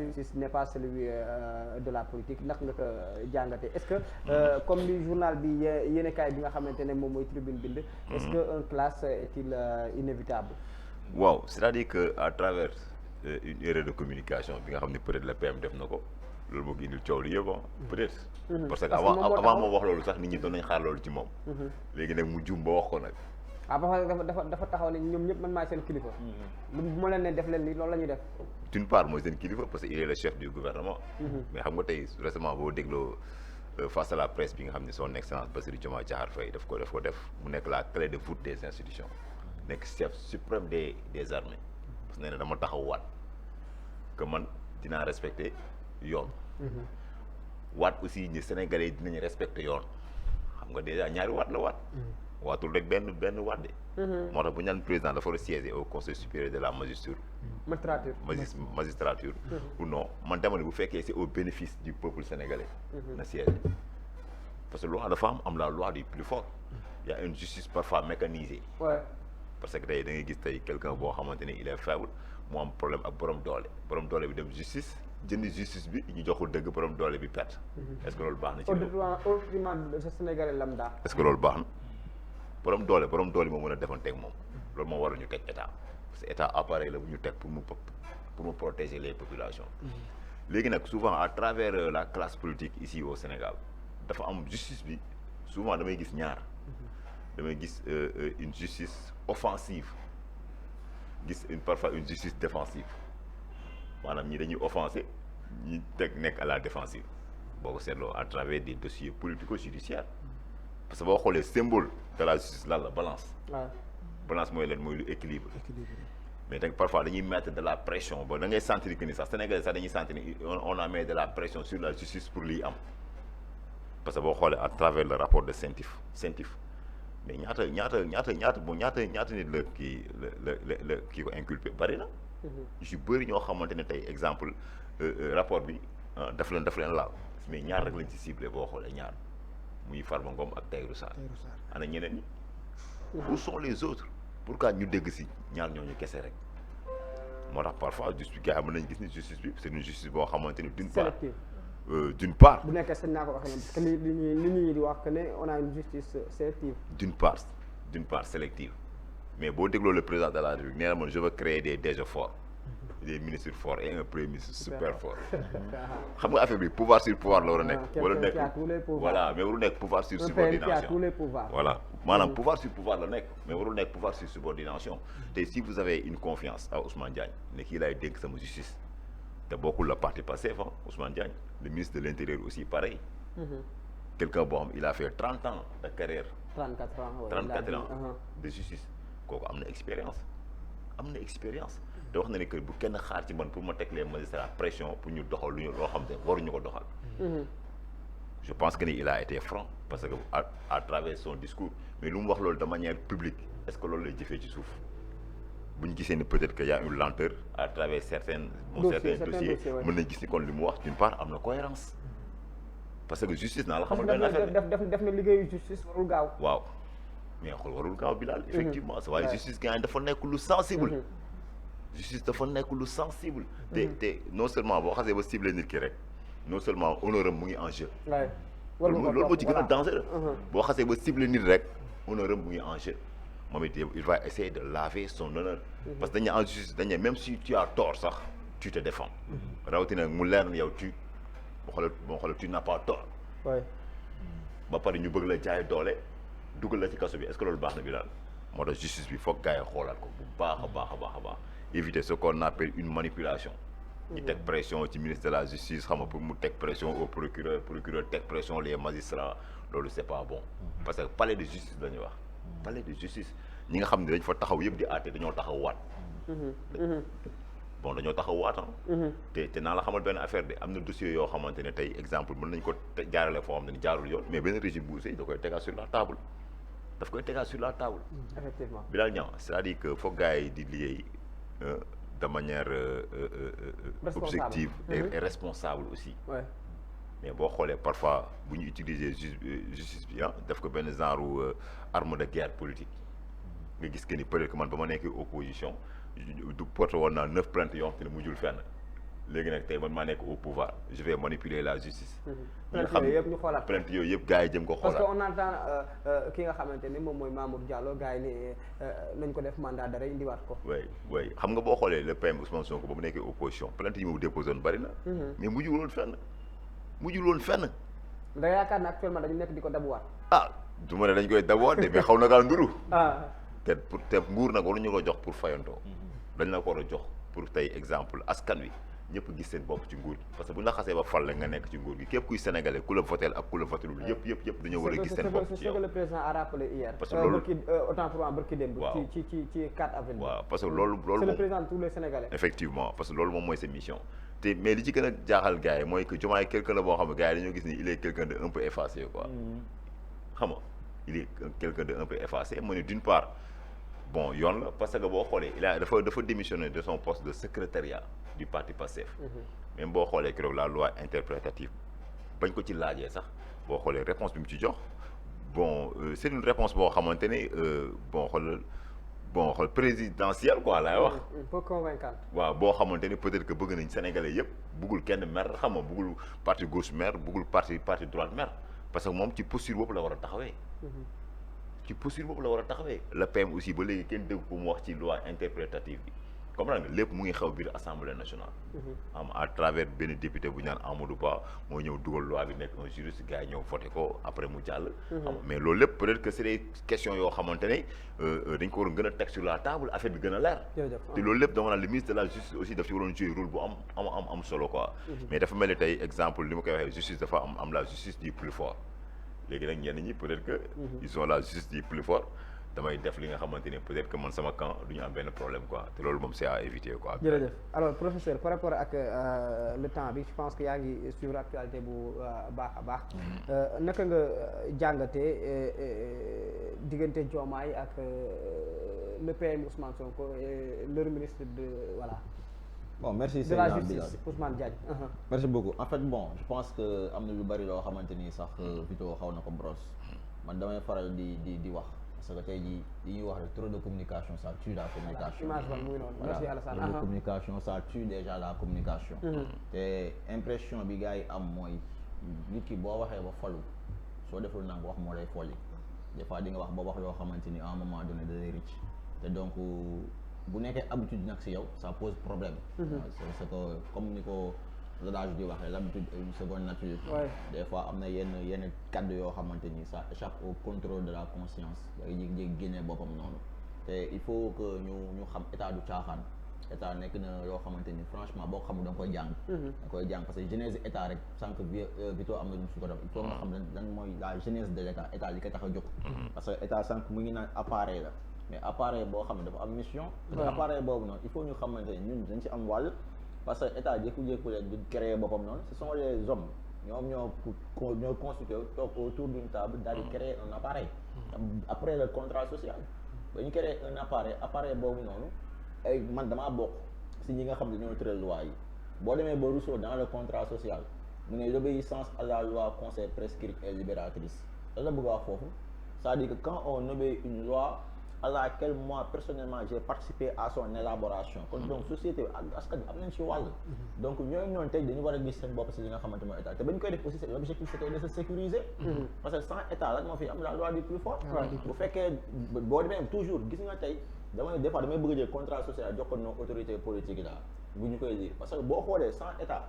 justice n'est pas celui de la politique ndax nga ko jàngatee est-ce que comme li journal bi yéenekaay bi nga xamante ne moom mooy tribune bind est-ce que un clash est-il inévitable? waaw c'est-à-dire que à travers une erreur de communication bi nga xam ne peut-être la PM def na ko loolu moo ko indil coow li yëpp peut-être parce que avant moo wax loolu sax nit ñi doon nañ xaar loolu ci moom léegi nag mu jum ba wax ko nag parce que dafa taxaw ne ñoom ñëpp man maay seen kilifa bu ma leen ne def leen li loolu la ñuy def d'une part mooy seen kilifa parce que il est le chef du gouvernement mais xam nga tey récemment boo dégloo face à la presse bi nga xam ne son excellence Bassirou Diomaye Diakhar Faye daf ko def mu nekk la clé de voûte des institutions nekk chef suprême des armées parce que nee na dama taxaw waat que man dinaa respecter yoon waat aussi ni Sénégalais yi dinañ respecter yoon xam nga déjà ñaari waat la waat waatul rek benn waat de moo tax bu ñu naan président dafa war a siéger au conseil supérieur de la magistrature ou non man dama ne bu fekkee c'est au bénéfice du peuple sénégalais na siéger parce que loi dafa am la loi du plus fort il y a une justice parfois mécanisée parce que tey da ngay gis tey quelqu'un boo xamante ni il est faible mu am problème ak borom doole bi dem justice jënd justice bi ñu joxul dëgg borom doole bi perte est-ce que loolu baax na ci au détriment de Sénégalais lambda est-ce que loolu baax na borom doole moo mën a defanteeg moom loolu moo war a ñu teg état parce que état appareil la bu ñu teg pour mu protéger les populations léegi nag souvent à travers la classe politique ici au Sénégal dafa am justice bi souvent damay gis une justice offensive gis parfois une justice défensive maanaam ñi dañuy offensé ñi nekk à la défensive boo ko seetloo à travers des dossiers politico-judiciaires parce que boo xoolee symbole de la justice lan la balance mooy leen mooy lu équilibre mais donc parfois dañuy mettre de la pression ba da ngay sentir que ni sax Sénégalais sax dañuy sentir ni on a mis de la pression sur la justice pour liy am parce que boo xoolee à travers le rapport de CENTIF mais ñaata nit la kii ko inculpé bari na yu bëri ñoo xamante ne tey exemple rapport bi daf leen laal mais ñaar rek lañ ci ciblé boo xoolee ñaar muy Farba Ngom ak Tahirou Sarr ana ñeneen ñi où sont les autres pourquoi ñu dégg si ñaar ñooñu kese rek moo tax parfois justice gars mën nañu gis ni justice bi c'est une justice boo xamante ni d'une part bu nekkee sañ naa ko waxee parce que li ñuy di wax que ne on a une justice sélective d'une part sélective mais boo dégloo le président de la République nee na man je veux créer des DG forts des ministres forts et un premier ministre super fort xam nga affaire bi pouvoir sur pouvoir la war a nekk wala nekk voilà mais warul nekk pouvoir sur subordination voilà maanaam pouvoir sur pouvoir la nekk mais warul nekk pouvoir sur subordination te si vous avez une confiance à Ousmane Diagne ne kii laay dénk sama justice te bokkul la parti Pastef Ousmane Diagne le ministre de l'Intérieur aussi pareil quelqu'un boo xam il a fait 30 ans de carrière 34 ans de justice kooku am na expérience te wax na ne que bu kenn xaar ci man pour ma teg les magistrats pression pour ñu doxal lu ñu loo xam ne waruñu ko doxal je pense que ni il a été franc parce que à travers son discours mais lu mu wax loolu de manière publique est-ce que loolu lay jëfee ci suuf bu ñu gisee ni peut-être que y a une lenteur à travers certains dossiers mën nañ gis ni kon li mu wax d'une part am na cohérence parce que justice naa la xamal benn affaire def na liggéeyu justice warul gaaw waaw mais xool warul gaaw Bilal effectivement sa waaye justice gaañ dafa nekk lu sensible justice dafa nekk lu sensible te non seulement boo xasee ba ciblé nit ki rek non seulement honneur am mu ngi en jeu loolu moo ci gën a dangereux boo xasee ba ciblé nit rek honneur am mu ngi en jeu moom it il va essayer de laver son honneur parce que dañu en justice dañu même si tu as tort sax tu te défends rawatina mu leer na yow boo xoolee tu n'as pas tort ba pare ñu bëgg la jaay doole dugal la ci kaso bi est-ce que loolu baax na bi daal moo tax justice bi foog gars yi xoolaat ko bu baax a baax éviter ce qu'on appelle une manipulation ñu teg pression ci ministre de la justice xam nga pour mu teg pression au procureur teg pression les magistrats loolu c'est pas bon parce que palais de justice la ñuy wax palais de justice ñi nga xam ne dañ fa taxaw yëpp di àtte dañoo taxaw waat bon dañoo taxaw waat te naa la xamal benn affaire de am na dossier yoo xamante ne tey exemple mën nañ ko jaarale foo xam ne jaarul yoon mais benn régime bu aussi da koy tegaat sur la table effectivement Bilal Niang c'est-à-dire que foog gars yi di liggéey de manière objective et responsable aussi mais boo xoolee parfois bu ñu utiliser justice bi def ko benn genre arme de guerre politique nga gis que ni peut-être que man ba ma nekkee opposition du porté woon naa 9 plaintes yoo xam te ne mujjul fenn léegi nag tey man maa nekk au pouvoir je vais manipuler la justice. plainte yooyu yëpp ñu xoolaat plainte yooyu yëpp gars yi jëm ko xoolaat. parce que on entend ki nga xamante ni moom mooy Mamour Diallo gars yi ne nañ ko def mandat d'arrêt indiwaat ko. oui xam nga boo xoolee le PM Ousmane Sonko ba mu nekkee opposition plainte yi mu déposé woon bari na. mais mujjul woon fenn. da yaakaar ne actuellement dañu nekk di ko dabuwaat. du ma ne dañ koy dabuwaat de mais xaw na kaa nduru. te nguur nag waruñu ko jox pour fayantoo. dañ la ko war a jox pour tey exemple askan wi. ñëpp gis seen bopp ci nguur gi parce que bu ñu la xasee ba fal la nga nekk ci nguur gi képp kuy sénégalais ku la votel ak ku la votelul yëpp dañoo war a gis seen bopp ci yow. c'est ce que le président a rappelé hier. parce que loolu autant pour moi barki démb. ci 4 avril. waaw parce que loolu c'est le président de tous les sénégalais. effectivement parce que loolu moom mooy sa mission te mais li ci gën a jaaxal gars yi mooy que Diomaye quelqu'un la boo xam ne gars yi dañoo gis ni il est quelqu'un de un peu effacé quoi. xam nga il est quelqu'un de un peu effacé mu ne d'une part bon yoon la parce que boo xoolee dafa démissionné de son poste de secrétariat du parti Pastef. même boo xoolee keroog la loi interprétative bañ ko ci laajee sax boo xoolee réponse bi mu ci jox bon c'est une réponse boo xamante ne bon xool présidentielle quoi laay wax. peu convaincante. waaw boo xamante ne peut-être que bëgg nañ Sénégalais yëpp buggul kenn mer xam nga buggul parti gauche mer buggul parti droite mer parce que moom ci posture boobu la war a taxawee. ci posture boobu la war a taxawee. le PM aussi ba léegi kenn dégg ko mu wax ci loi interprétative bi. comprendre nga lépp mu ngi xew biir assemblée nationale. À travers benn député bu ñu naan Amadou Ba moo ñëw dugal loi bi nekk un juriste gars yi ñëw voté ko après mu jàll. mais loolu lépp peut-être que c'est des questions yoo xamante ne dañ ko war a gën a teg sur la table affaire bi gën a leer. te loolu lépp dama naan le ministre de la justice aussi daf ci waroon jouer rôle bu am solo quoi. mais dafa mel ni tey exemple li ma koy waxee justice dafa am la justice du plus fort léegi nag ñenn ñi peut-être que. ils ont la justice du plus fort. damay def li nga xamante ne peut-être que man sama camp du ñu am benn problème quoi te loolu moom c'est à éviter quoi. jërëjëf alors professeur par rapport ak le temps bi je pense que yaa ngi suivre actualité bu baax a baax. naka nga jàngatee diggante Diomaye ak le PM Ousmane Sonko et leur ministre de voilà. bon merci de la justice Ousmane Diagne. merci beaucoup en fait bon je pense que am na lu bari loo xamante ni sax Vito xaw na ko brosse man damay faral di wax. parce que tey jii li ñuy wax rek trop de communication ça tue la communication. image ba muy noonu merci Alassane. trop de communication ça tue déjà la communication. te impression bi gars yi am mooy nit ki boo waxee ba falu soo deful nang wax moo lay folli des fois di nga wax ba wax loo xamante ni à un moment donné da lay rëcc te donc bu nekkee habitude nag si yow ça pose problème. c'est que comme ni ko l'adage di waxee l'habitude est une seconde nature. des fois am na yenn kàddu yoo xamante ni ça échappe au contrôle de la conscience day jékki-jékki génnee boppam noonu te il faut que ñu xam état du caaxaan état nekk na loo xamante ni franchement boo ko xamul da nga koy jàng. da nga koy jàng parce que genèse état rek sànq Vito am na lu mu su ko def il faut nga xam lan mooy la genèse de l'état état li ko tax a jóg. parce que état sànq mu ngi naan appareil la mais appareil boo xam ne dafa am mission. appareil boobu noonu il faut ñu xamante ni ñun dañ ci am wàll. parce que état jékku-jékku leen di créer boppam noonu ce sont les hommes ñoom ñoo constitué toog autour d'une table daal di créer un appareil. après le contrat social ba ñu créer un appareil boobu noonu ay man damaa bokk si ñi nga xam ne ñoo tëral loi yi boo demee ba Rousseau dans le contrat social mu ne l'obéissance à la loi conseil prescrite et libératrice lan la bëgg a wax foofu c'est-à-dire que quand on obéit une loi à laquelle moi personnellement j'ai participé à son élaboration kon donc société askan bi am nañ ci wàll donc ñooñu noonu tey dañu war a gis seen bopp si li nga xamante mooy état te ba ñu koy def aussi l'objectif c'était de se sécuriser parce que sans état lan moo fi am la loi du plus fort bu fekkee boo demee toujours gis nga tey des fois damay bëgg a jël contrat social jox ko nos autorités politiques yi daal bu ñu koy lire parce que boo xoolee sans état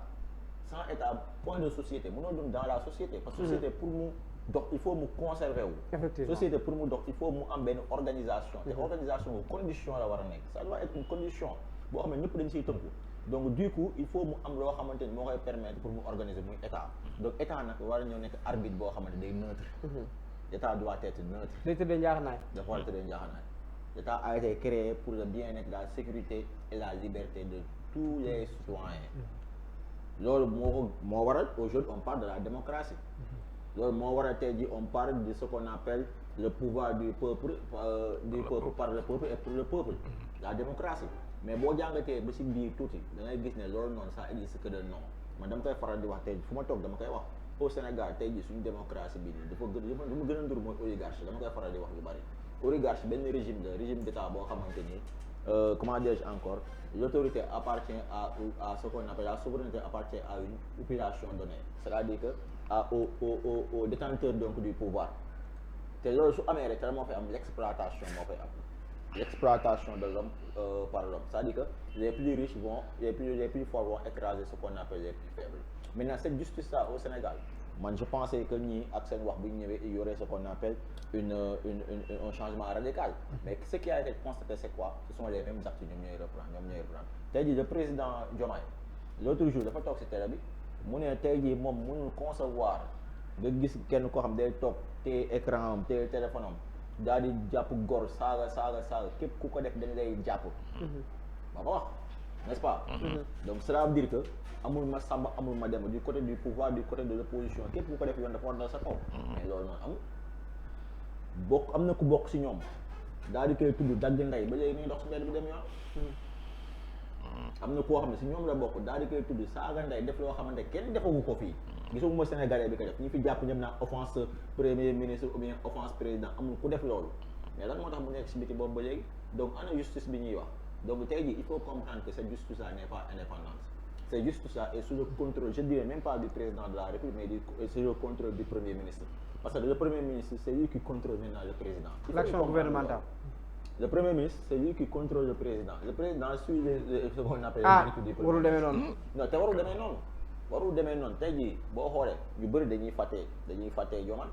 point de société mënoo dund dans la société parce que société pour mu dox il faut mu conserver wu. société pour mu dox il faut mu am benn organisation. te organisation wu condition la war a nekk ça doit être une condition boo xam ne ñëpp dañ siy tënku donc du coup il faut mu am loo xamante ni moo koy permettre pour mu organiser muy état donc état nag war a ñëw nekk arbitre boo xamante day neutre. état doit être neutre. day tëddee njaaxanaay. dafa war a tëddee njaaxanaay. l'état a été créé pour le bien-être la sécurité et la liberté de tous les citoyens. loolu moo waral aujourd'hui on parle de la démocratie. loolu moo war a tey jii on parle de ce qu'on appelle le pouvoir du peuple par le peuple et pour le peuple la démocratie mais boo jàngatee ba si biir tuuti da ngay gis ne loolu noonu ça existe que de nom man dama koy faral di wax tey fu ma toog dama koy wax au Sénégal tey jii suñu démocratie bi nii dafa gën lu mu gën a ndur mooy oligarchie dama koy faral di wax lu bari oligarchie benn régime d'état boo xamante ni comment dirais-je encore l'autorité appartient à ce qu'on appelle la souveraineté appartient à une population donnée c'est-à-dire que au détenteur donc du pouvoir te loolu su amee rek te moo fay am l'exploitation moo fay am l'exploitation de l'homme par l'homme c'est-à-dire que les plus riches vont les plus forts vont écraser ce qu'on appelle les plus faibles maintenant cette justice là au Sénégal man je pensais que ñii ak seen wax bi ñu ñëwee il y aurait ce qu'on appelle un changement radical mais ce qui a été constaté c'est quoi ce sont les mêmes actes ñoom ñooy reprendre tey jii le président Diomaye l'autre jour dafa toog ci télé bi mu ne tey jii moom mënul concevoir nga gis kenn koo xam day toog te écran am te téléphone am daal di jàpp góor saaga képp ku ko def dañ lay jàpp ma ko wax n'est-ce pas donc cela veut dire que amul ma sàmba amul ma dem du côté du pouvoir du côté de l'opposition képp ku ko def yoon dafa war dal sa kaw mais loolu noonu amul am na ku bokk ci ñoom daal di koy tudd dagg ndey ba léegi ñuy dox ci mbedd bi dem yoon am na koo xam ne ci ñoom la bokk daal di koy tudd saaga ndey def loo xamante kenn defagu ko fii gisuma Sénégalais bi ko def ñi fi jàpp ñëm naa offense premier ministre ou bien offense président amul ku def loolu mais lan moo tax mu nekk ci biti boobu ba léegi donc ana justice bi ñuy wax donc tey jii il faut comprendre que cette justice là n'est pas indépendante cette justice là est sous le contrôle je dirais même pas du président de la République mais sous le contrôle du premier ministre parce que le premier ministre c'est lui qui contrôle maintenant le président l'action gouvernementale le premier ministre c'est lui qui contrôle le président suit ce qu'on appelle warul demee noonu non te warul demee noonu tey jii boo xoolee ñu bëri dañuy fàtte Diomaye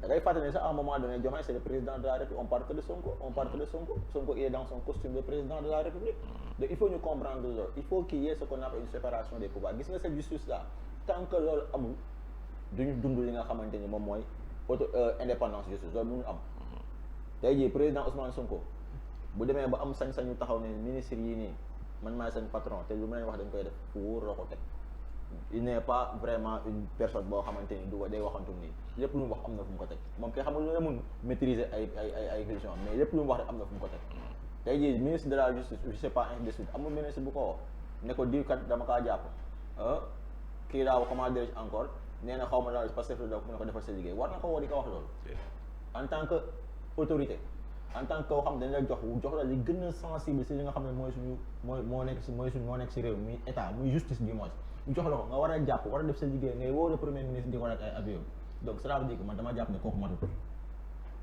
da ngay fàtte ne sax à un moment donné Diomaye c'est le président de la République on parle que de Sonko il est dans son costume de président de la République donc il faut ñu comprendre loolu il faut qu'il y ait ce qu'on appelle une séparation des pouvoirs gis nga cette justice là tant que loolu amul duñu dund li nga xamante ni moom mooy indépendance justice loolu mënul am tey jii président Ousmane Sonko bu demee ba am sañ-sañu taxaw ne ministre yi nii man maay seen patron te lu mu leen wax dañ koy def fu wóor la ko teg il n'est pas vraiment une personne boo xamante ni du ko day waxantu nii lépp lu mu wax am na fu mu ko teg moom kay xamul lu ne mun maîtriser ay vision mais lépp lu mu wax rek am na fu mu ko teg tey jii ministre de la justice je sais pas ainsi de suite amul ministre bu ko woo ne ko diw kat dama kaa jàpp kii daaw comment dirais-je encore nee na xaw ma daal parce que mu ne ko defal sa liggéey war na ko woo di ko wax loolu en tant que autorité en tant que koo xam dañ lay jox la li gën a sensible si li nga xam ne mooy suñu moo nekk si réew muy état muy justice du moins ñu jox la ko nga war a jàpp war a def sa liggéey ngay woo le premier ministre di ko rek ay avion donc cela veut dire que man dama jàpp ne kooku matut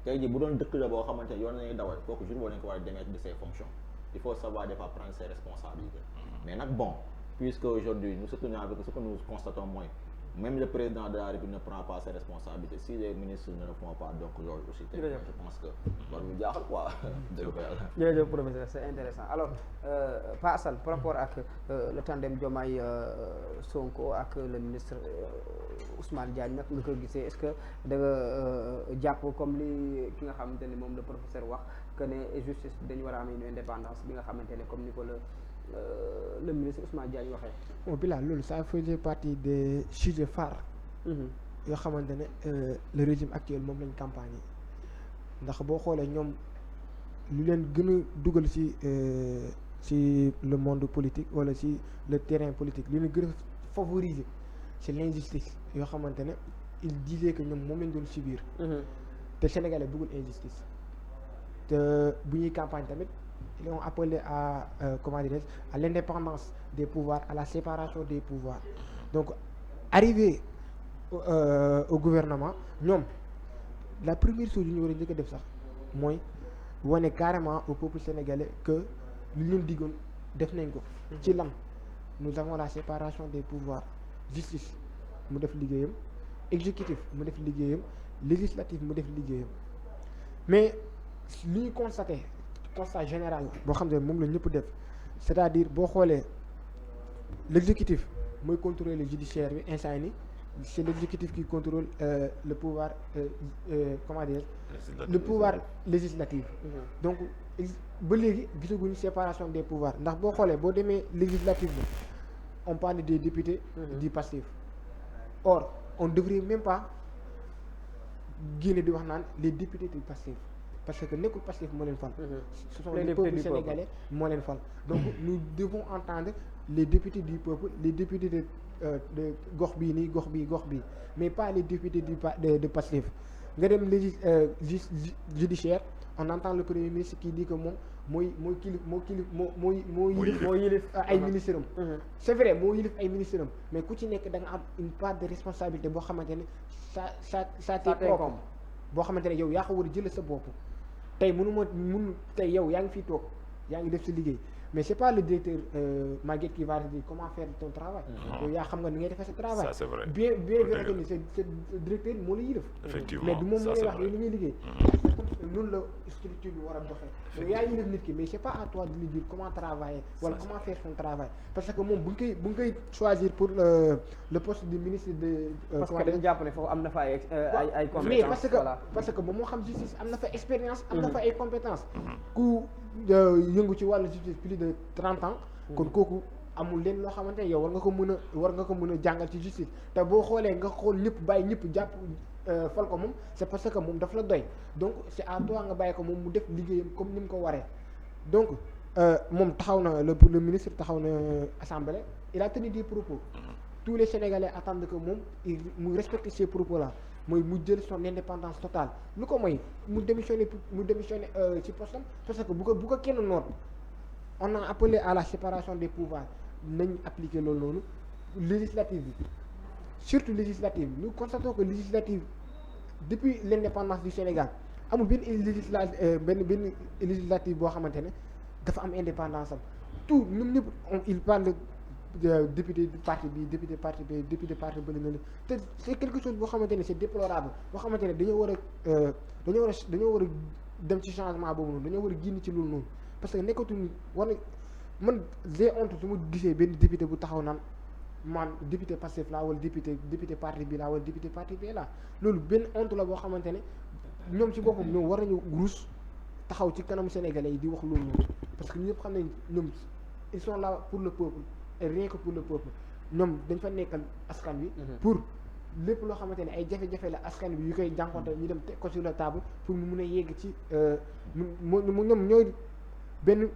tey jii bu doon dëkk la boo xamante ne yoon nañuy dawal kooku jour boo nañ ko war a démettre de ses fonctions il faut savoir des fois prendre ses responsabilités mais nag bon puisque aujourd'hui nous ce que nous constatons mooy même le président de la République ne prend pas ses responsabilités si les ministres ne le font pas donc loolu aussi je pense que war ñu jaaxal quoi dëgg ko yàlla jërëjëf professeur c'est intéressant alors Pa Assane par rapport ak le tandem Diomaye Sonko ak le ministre Ousmane Diagne nag nga ko gisee est-ce que da nga jàpp comme li ki nga xamante ne moom le professeur wax que ne justice bi dañu war a am une indépendance bi nga xamante ne comme ni ko le ministre Ousmane Diagne waxee. bon Bilal loolu ça faisait partie des sujets phares. yoo xamante ne le régime actuel moom lañ campagne ndax boo xoolee ñoom lu leen gën a dugal ci le monde politique wala ci le terrain politique lu leen gën a favoriser c'est l'injustice yoo xamante ne il disait que ñoom moom lañ doon subir. te Sénégalais bëggul injustice te bu ñuy campagne tamit. Ils ont appelé à à l'indépendance des pouvoirs, à la séparation des pouvoirs. Donc, arrivé au gouvernement, ñoom la première chose yu ñu war a njëkk a def sax mooy wane carrément au peuple sénégalais que lu ñu diggoon def nañ ko. ci lan nous avons la séparation des pouvoirs justice mu def liggéeyam exécutif mu def liggéeyam législatif mu def liggéeyam mais li ñu constaté. constat général boo xam ne moom la ñëpp def c'est-à-dire boo xoolee l'exécutif mooy contrôler le judiciaire bi instant yi c'est l'exécutif qui contrôle le pouvoir le pouvoir législatif donc ba léegi gisaguñu séparation des pouvoirs ndax boo xoolee boo demee législatif bi on parle des députés du Pastef or on devrait même pas génne di wax naan les députés du Pastef parce que nekkul Pastef moo leen fal. Ce sont les peuples sénégalais moo leen fal. Donc nous devons entendre les députés du peuple, les députés de gox bii nii gox bii mais pas les députés de Pastef. nga dem judiciaire on entend le premier ministre qui dit que moom mooy yilif ay ministres am. c'est vrai moo yilif ay ministres am mais ku ci nekk da nga am une part de responsabilité boo xamante ne ça t'est propre boo xamante ne yow yaa ko war a jël sa bopp. tey tey yow yaa ngi fii toog yaa ngi def sa liggéey mais c'est pas le directeur Maguette qui va te dire comment faire ton travail. yow yaa xam nga ni ngay defee sa travail. Ça c'est vrai. bien vrai que ni c'est directeur moo la yilif. Effectivement, mais du moom moo lay wax vrai. yow li ngay liggéey. noonu la structure bi war a doxee. yow yaa yilif nit ki mais c'est pas à toi de lui dire comment travailler wala comment faire son travail parce que moom bu ñu koy choisir pour le poste du ministre de. parce que dañu jàpp ne foofu am na fa ay compétences. mais parce que moom moo xam justice am na fa expérience. am na fa ay compétences. ku yëngu ci wàllu justice plus de 30 ans. kon kooku amul leen loo xamante ne yow war nga ko mën a jàngal ci justice te boo xoolee nga xool ñëpp bàyyi ñëpp jàpp fal ko moom c'est parce que moom daf la doy donc c'est à toi nga bàyyi ko moom mu def liggéeyam comme ni mu ko waree donc moom taxaw na le ministre taxaw na assemblée il a tenu des propos tous les Sénégalais attendent que moom mu respecte ces propos là mooy mu jël son indépendance totale lu ko mooy mu démissionné ci postam parce que bu ko kenn noot on a appelé à la séparation des pouvoirs nañ appliquer loolu noonu législative bi surtout législative nous constatons que législative depuis l'indépendance du Sénégal amul benn législative boo xamante ne dafa am indépendance am tout ñun ñëpp il parle de député parti bi député parti bi député parti bële na te c'est quelque chose boo xamante ne c'est déplorable boo xamante ne dañoo war a dem ci changement boobu noonu dañoo war a génn ci loolu noonu parce que nekkatuñu war na man j'ai honte su ma gisee benn député bu taxaw naan man député Pastef laa wala député parti bi laa wala député parti bi laa loolu benn honte la boo xamante ne ñoom ci boppam ñoom war nañu ruus taxaw ci kanamu sénégalais yi di wax loolu noonu parce que ñëpp xam nañ ñoom ils sont là pour le peuple et rien que pour le peuple ñoom dañ fa nekkal askan bi pour lépp loo xamante ne ay jafe-jafe la askan bi yu koy jànkonte ñu dem teg ko sur la table pour mu mun a yegg ci ñoom ñooy benn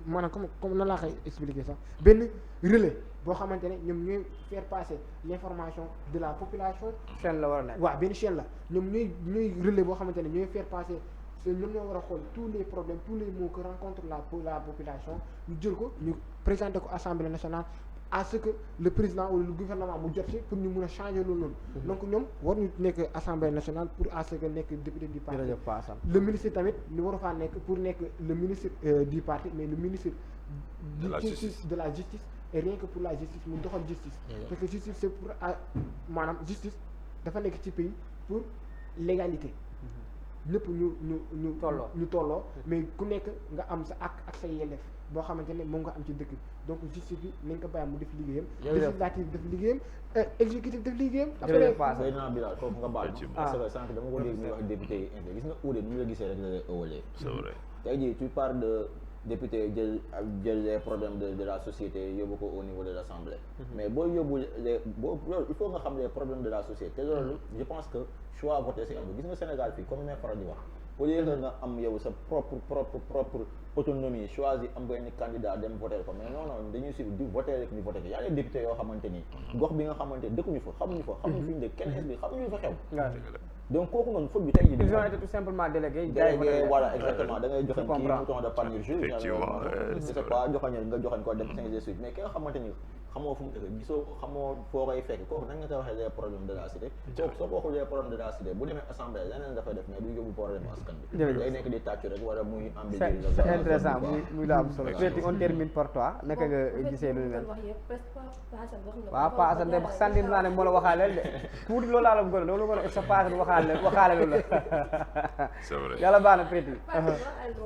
maanaam comme na laa koy expliquer sax benn relais boo xamante ne ñoom ñooy faire passer l'information de la population. chaîne la war a nekk. waaw benn chaîne la ñoom ñooy relais boo xamante ne ñooy faire passer ñoom ñoo war a xool tous les problèmes tous les maux que rencontre la population ñu jël ko ñu présenter ko Assemblée nationale à ce que le président ou le gouvernement mu jot ci pour ñu mun a changer loolu noonu. donc ñoom war ñu nekk Assemblée nationale pour à ce que nekk député du parti. le ministre tamit ñu war a faa nekk pour nekk le ministre du parti mais le ministre de la justice et rien que pour la justice mu doxal justice. parce que justice c'est pour maanaam justice dafa nekk ci pays pour l'égalité. ñëpp ñu tolloo mais ku nekk nga am sa ak sa yelleef boo xamante ne moom nga am ci dëkk donc justice bi nañ ko bàyyi mu def liggéeyam législative def liggéeyam exécutif def liggéeyam après Seydina Bilal foofu nga baal parce que sànq dama ko dégg muy wax député yi gis nga uude nu mu la gisee rek la ëwalee c'est vrai tey jii tu parles de député jël les problèmes de la société yóbbu ko au niveau de l'Assemblée mais boo yóbbu loolu il faut nga xam les problèmes de la société te loolu je pense que choix voté si am gis nga Sénégal fii comme may faral di wax au lieu que nga am yow sa propre autonomie choisir am benn candidat dem voté ko mais non dañuy suivre di voté rek ni voté ko y a des députés yoo xamante ni gox bi nga xamante dëkkuñu fa xamuñu fi ñu dëkk kenn bi xamuñu fa xew donc kooku noonu foot bi tey jii ils ont été tout simplement délégués voilà exactement da ngay joxañ kii mouton de Panurge c'est pas joxañal nga joxañ ko dem 5 de suite mais ki nga xamante ni xamoo fu mu dëkk gisoo xamoo foo koy fekk kooku nan nga koy waxee les problèmes de la cité kooku soo ko waxul les problèmes de la cité bu demee assemblée leneen dafay def mais du yóbbu problème askan bi day nekk di tàccu rek wala muy ambiguïté c'est intéressant muy la am solo Préti on termine par toi naka nga gisee lu mel waaw Pa Assane de sandir naa ne moo la waxaaleel de tuuti loolu laa la gën loolu gën a sa Pa Assane waxaale loolu la c'est vrai yàlla baax na Préti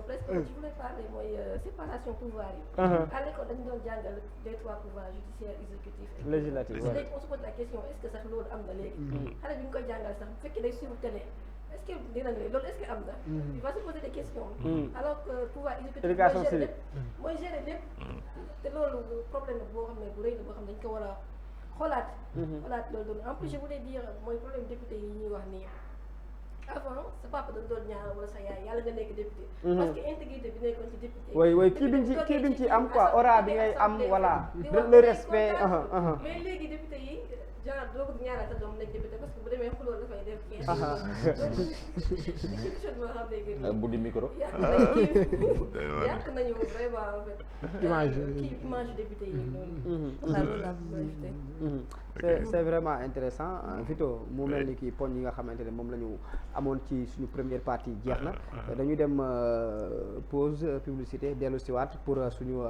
presque je voulais parler mooy séparation pouvoir yi à l'école dañu doon jàngal les trois pouvoirs judiciaire exécutif et législatif léegi on se pose la question est-ce que sax loolu am na léegi xale bi ñu koy jàngal sax bu fekkee day suivre télé est-ce que dinañ ne loolu est-ce que am na il va se poser des questions alors que pouvoir exécutif mooy gérer lépp te loolu problème la boo xam ne bu rëy la boo xam ne dañ ko war a xoolaat loolu doon en plus je voulais dire mooy problème député yi ñuy wax nii avant sa papa dañ doon ñaar wala sa yaay yàlla nga nekk député parce que intégrité bi nekkoon ci député oui kii biñ ci am quoi aura bi ngay am voilà le respect mais léegi député yi genre doo bëgg ñaanal sa doom nekk député parce que bu demee xuloo dafay def kees. bu di micro. yàq nañu vraiment en fait. image député yi loolu. c'est vraiment intéressant Vito mu mel ni kii poñ yi nga xamante ne moom la ñu amoon ci suñu première partie jeex na dañu dem pause publicité dellu siwaat pour suñu